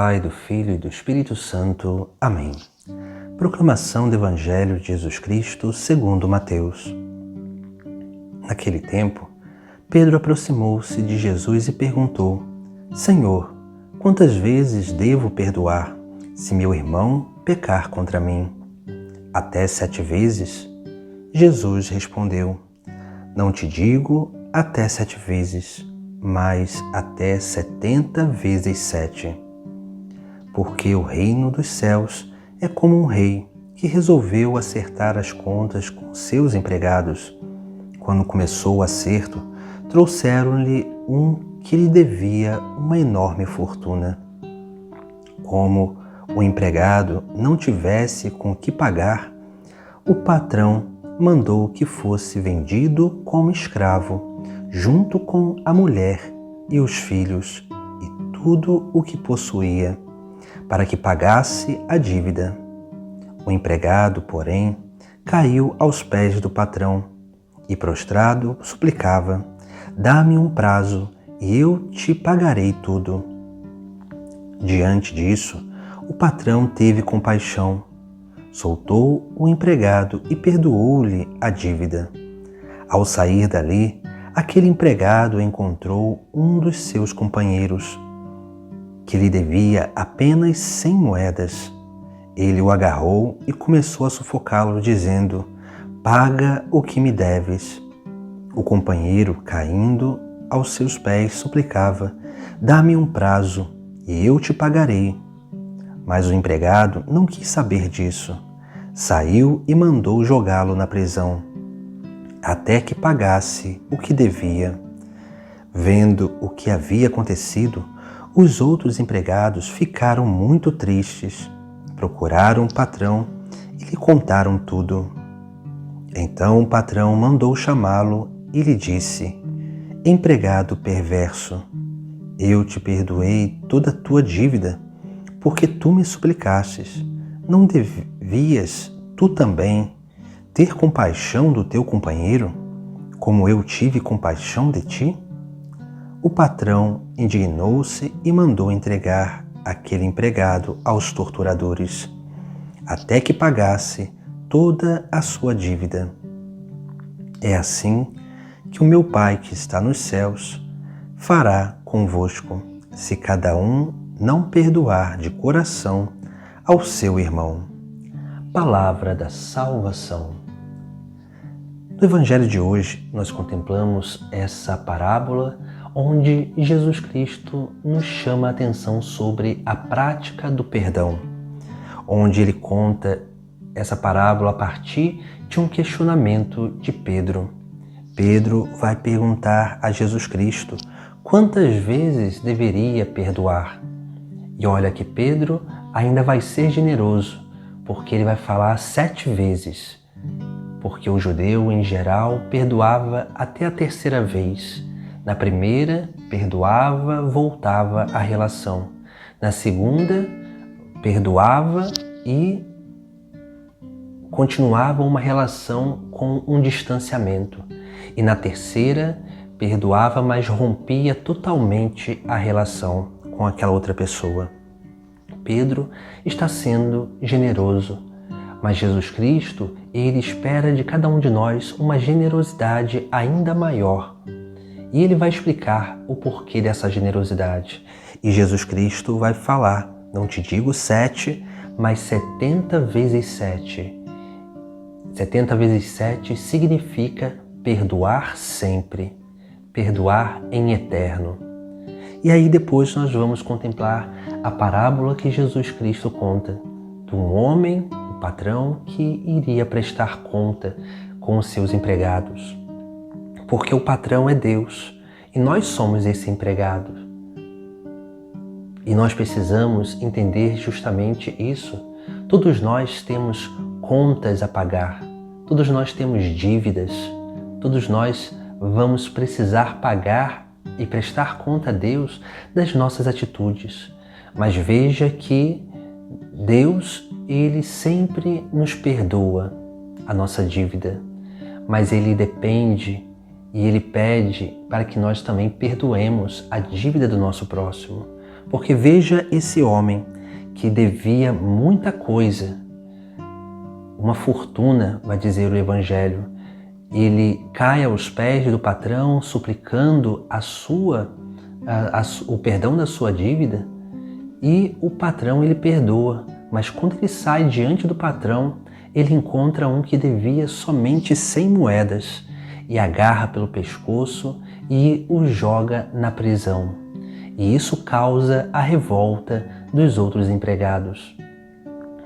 Pai, do Filho e do Espírito Santo. Amém. Proclamação do Evangelho de Jesus Cristo segundo Mateus. Naquele tempo, Pedro aproximou-se de Jesus e perguntou: Senhor, quantas vezes devo perdoar, se meu irmão pecar contra mim? Até 7 vezes? Jesus respondeu: Não te digo até 7 vezes, mas até 70 vezes 7. Porque o reino dos céus é como um rei que resolveu acertar as contas com seus empregados. Quando começou o acerto, trouxeram-lhe um que lhe devia uma enorme fortuna. Como o empregado não tivesse com que pagar, o patrão mandou que fosse vendido como escravo, junto com a mulher e os filhos e tudo o que possuía, para que pagasse a dívida. O empregado, porém, caiu aos pés do patrão e, prostrado, suplicava: Dá-me um prazo e eu te pagarei tudo. Diante disso, o patrão teve compaixão, soltou o empregado e perdoou-lhe a dívida. Ao sair dali, aquele empregado encontrou um dos seus companheiros, que lhe devia apenas 100 moedas. Ele o agarrou e começou a sufocá-lo, dizendo: Paga o que me deves. O companheiro, caindo aos seus pés, suplicava: Dá-me um prazo e eu te pagarei. Mas o empregado não quis saber disso. Saiu e mandou jogá-lo na prisão, até que pagasse o que devia. Vendo o que havia acontecido, os outros empregados ficaram muito tristes, procuraram o patrão e lhe contaram tudo. Então o patrão mandou chamá-lo e lhe disse: Empregado perverso, eu te perdoei toda a tua dívida, porque tu me suplicastes. Não devias tu também ter compaixão do teu companheiro, como eu tive compaixão de ti? O patrão indignou-se e mandou entregar aquele empregado aos torturadores, até que pagasse toda a sua dívida. É assim que o meu Pai que está nos céus fará convosco, se cada um não perdoar de coração ao seu irmão. Palavra da salvação. No Evangelho de hoje, nós contemplamos essa parábola onde Jesus Cristo nos chama a atenção sobre a prática do perdão, onde ele conta essa parábola a partir de um questionamento de Pedro. Pedro vai perguntar a Jesus Cristo quantas vezes deveria perdoar. E olha que Pedro ainda vai ser generoso, porque ele vai falar 7 vezes, porque o judeu, em geral, perdoava até a 3ª vez. Na primeira, perdoava, voltava à relação. Na segunda, perdoava e continuava uma relação com um distanciamento. E na terceira, perdoava, mas rompia totalmente a relação com aquela outra pessoa. Pedro está sendo generoso, mas Jesus Cristo, ele espera de cada um de nós uma generosidade ainda maior. E ele vai explicar o porquê dessa generosidade. E Jesus Cristo vai falar: não te digo 7, mas 70 vezes 7. 70 vezes 7 significa perdoar sempre, perdoar em eterno. E aí depois nós vamos contemplar a parábola que Jesus Cristo conta de um homem, o patrão, que iria prestar conta com os seus empregados. Porque o patrão é Deus e nós somos esse empregado. E nós precisamos entender justamente isso. Todos nós temos contas a pagar, todos nós temos dívidas, todos nós vamos precisar pagar e prestar conta a Deus das nossas atitudes. Mas veja que Deus, ele sempre nos perdoa a nossa dívida, mas ele depende e ele pede para que nós também perdoemos a dívida do nosso próximo, Porque veja esse homem que devia muita coisa, uma fortuna, vai dizer o Evangelho. Ele cai aos pés do patrão suplicando o perdão da sua dívida, e o patrão ele perdoa. Mas quando ele sai diante do patrão, ele encontra um que devia somente 100 moedas e agarra pelo pescoço e o joga na prisão. E isso causa a revolta dos outros empregados.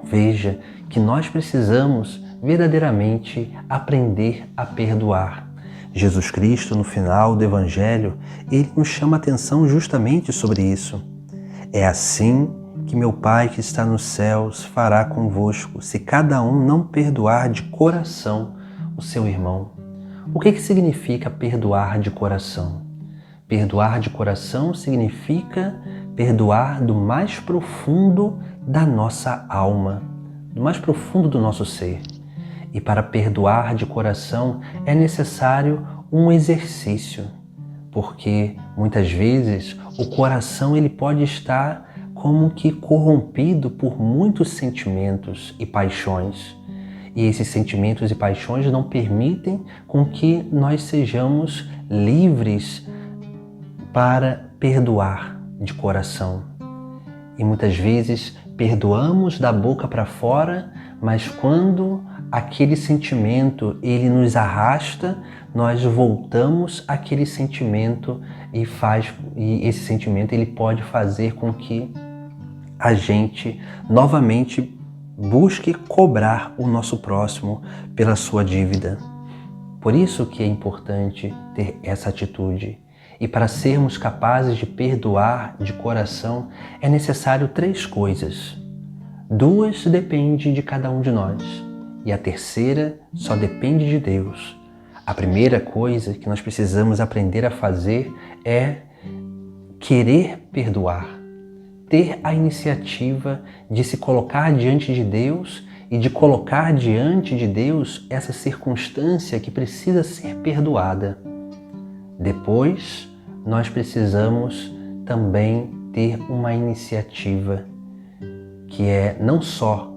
Veja que nós precisamos verdadeiramente aprender a perdoar. Jesus Cristo, no final do Evangelho, ele nos chama a atenção justamente sobre isso. É assim que meu Pai que está nos céus fará convosco, se cada um não perdoar de coração o seu irmão. O que significa perdoar de coração? Perdoar de coração significa perdoar do mais profundo da nossa alma, do mais profundo do nosso ser. E para perdoar de coração é necessário um exercício, porque muitas vezes o coração ele pode estar como que corrompido por muitos sentimentos e paixões. E esses sentimentos e paixões não permitem com que nós sejamos livres para perdoar de coração. E muitas vezes perdoamos da boca para fora, mas quando aquele sentimento ele nos arrasta, nós voltamos àquele sentimento e esse sentimento ele pode fazer com que a gente novamente busque cobrar o nosso próximo pela sua dívida. Por isso que é importante ter essa atitude. E para sermos capazes de perdoar de coração, é necessário 3 coisas. 2 dependem de cada um de nós, e a terceira só depende de Deus. A primeira coisa que nós precisamos aprender a fazer é querer perdoar, ter a iniciativa de se colocar diante de Deus e de colocar diante de Deus essa circunstância que precisa ser perdoada. Depois, nós precisamos também ter uma iniciativa, que é não só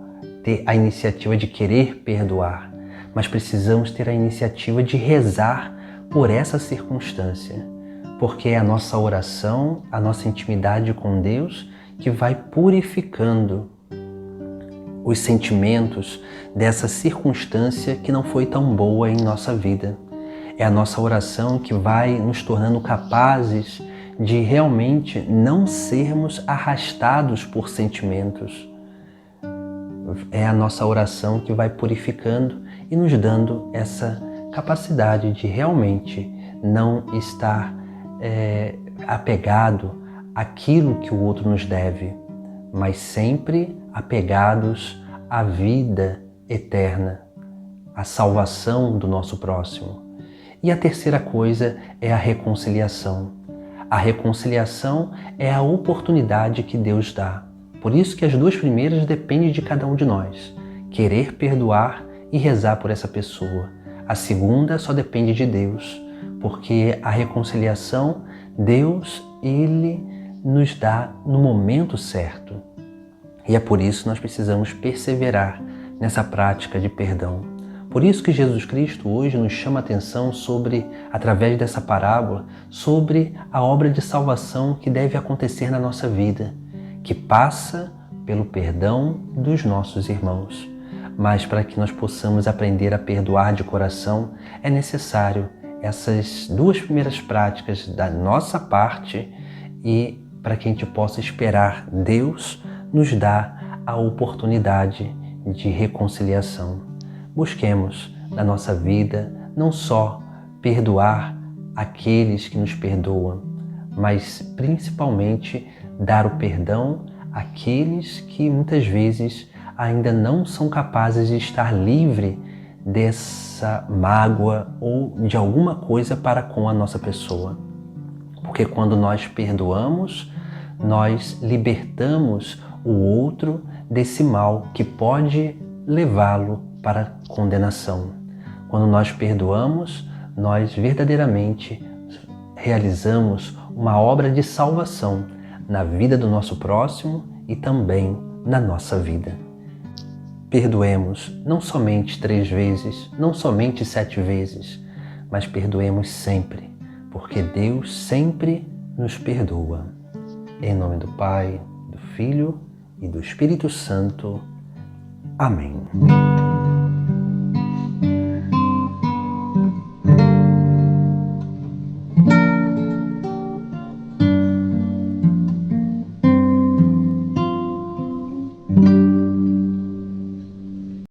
ter a iniciativa de querer perdoar, mas precisamos ter a iniciativa de rezar por essa circunstância, porque é a nossa oração, a nossa intimidade com Deus que vai purificando os sentimentos dessa circunstância que não foi tão boa em nossa vida. É a nossa oração que vai nos tornando capazes de realmente não sermos arrastados por sentimentos. É a nossa oração que vai purificando e nos dando essa capacidade de realmente não estar apegado àquilo que o outro nos deve, mas sempre apegados à vida eterna, à salvação do nosso próximo. E a terceira coisa é a reconciliação. A reconciliação é a oportunidade que Deus dá. Por isso que as 2 primeiras dependem de cada um de nós. Querer perdoar e rezar por essa pessoa. A segunda só depende de Deus, porque a reconciliação, Deus, Ele nos dá no momento certo. E é por isso que nós precisamos perseverar nessa prática de perdão. Por isso que Jesus Cristo hoje nos chama a atenção sobre, através dessa parábola, sobre a obra de salvação que deve acontecer na nossa vida, que passa pelo perdão dos nossos irmãos. Mas para que nós possamos aprender a perdoar de coração, é necessário essas 2 primeiras práticas da nossa parte, e para que a gente possa esperar Deus nos dar a oportunidade de reconciliação. Busquemos na nossa vida não só perdoar aqueles que nos perdoam, mas principalmente dar o perdão àqueles que muitas vezes ainda não são capazes de estar livre dessa mágoa ou de alguma coisa para com a nossa pessoa. Porque quando nós perdoamos, nós libertamos o outro desse mal que pode levá-lo para a condenação. Quando nós perdoamos, nós verdadeiramente realizamos uma obra de salvação na vida do nosso próximo e também na nossa vida. Perdoemos não somente 3 vezes, não somente 7 vezes, mas perdoemos sempre, porque Deus sempre nos perdoa. Em nome do Pai, do Filho e do Espírito Santo. Amém.